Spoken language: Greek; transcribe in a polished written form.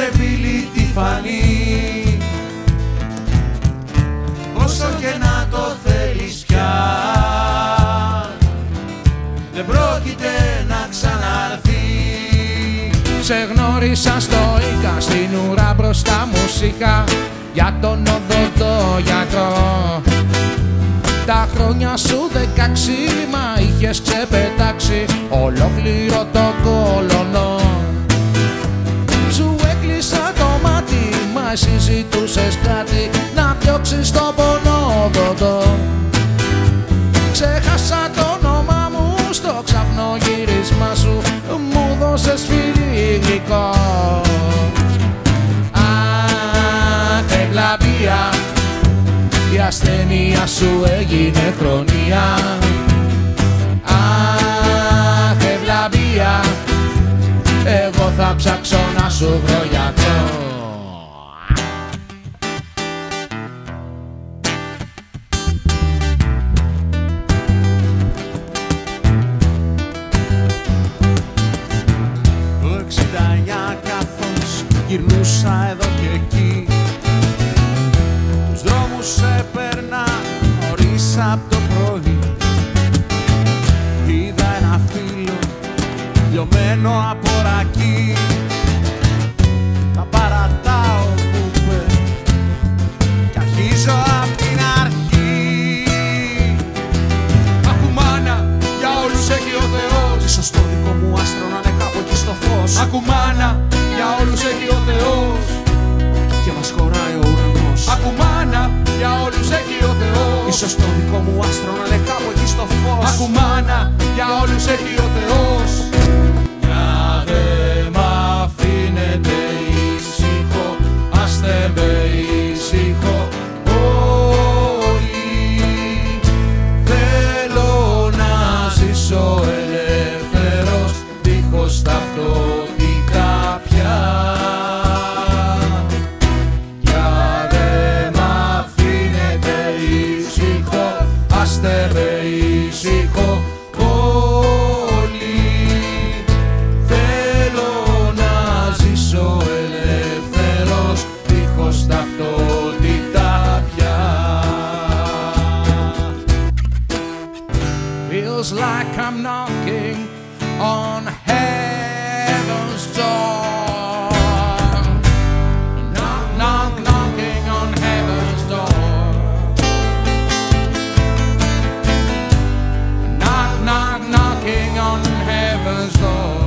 ρεμπίλι τη φανεί, όσο και να το θέλεις πια δεν πρόκειται να ξαναρθεί. Σε γνώρισα στο Ίκα, στην ουρά μπροστά μου σ' για τον οδοντό γιατρό. Τα χρόνια σου 16 μα είχες ξεπετάξει ολόκληρο το κολονό. Σου έκλεισα το μάτι μα εσύ ζητούσες κάτι να διώξεις το πονόδοντο. Ξέχασα το όνομά μου στο ξαφνό γύρισμα σου, μου δώσες φίλι γλυκό. Αχ, ευλαβία, η ασθένεια σου έγινε χρονία. Αχ, ευλαβία, εγώ θα ψάξω να σου βρω γιατρό. Το 69 καθώς γυρνούσα εδώ και εκεί, τους δρόμους έπαιρνα νωρίς απ' το πρωί. Είδα ένα φύλλο λιωμένο από ρακί, τα παρατάω κουπέ κι αρχίζω απ' την αρχή. Άκου μάνα, για όλους έχει ο Θεός, Ίσως το δικό μου άστρο να είναι κάπου εκεί στο φως. άκου μάνα, για όλους έχει ο Θεός, Και μας χωράει ο ουρανός. άκου μάνα, για όλους έχει ο Θεός, Ίσως το δικό μου άστρο να είναι κάπου εκεί στο φως. άκου μάνα, για όλους έχει ο Θεός. Για δε μ' αφήνετε ήσυχο, άστε με ήσυχο όλοι. Θέλω να ζήσω ελεύθερος, δίχως ταυτότητα πια. Για δε μ' αφήνετε ήσυχο, άστε με ήσυχο όλοι. Θέλω να ζήσω ελεύθερος, δίχως ταυτότητα πια. Feels like I'm knocking on heaven's door. Knock, knock, knocking on heaven's door. Knock, knock, knocking on heaven's door.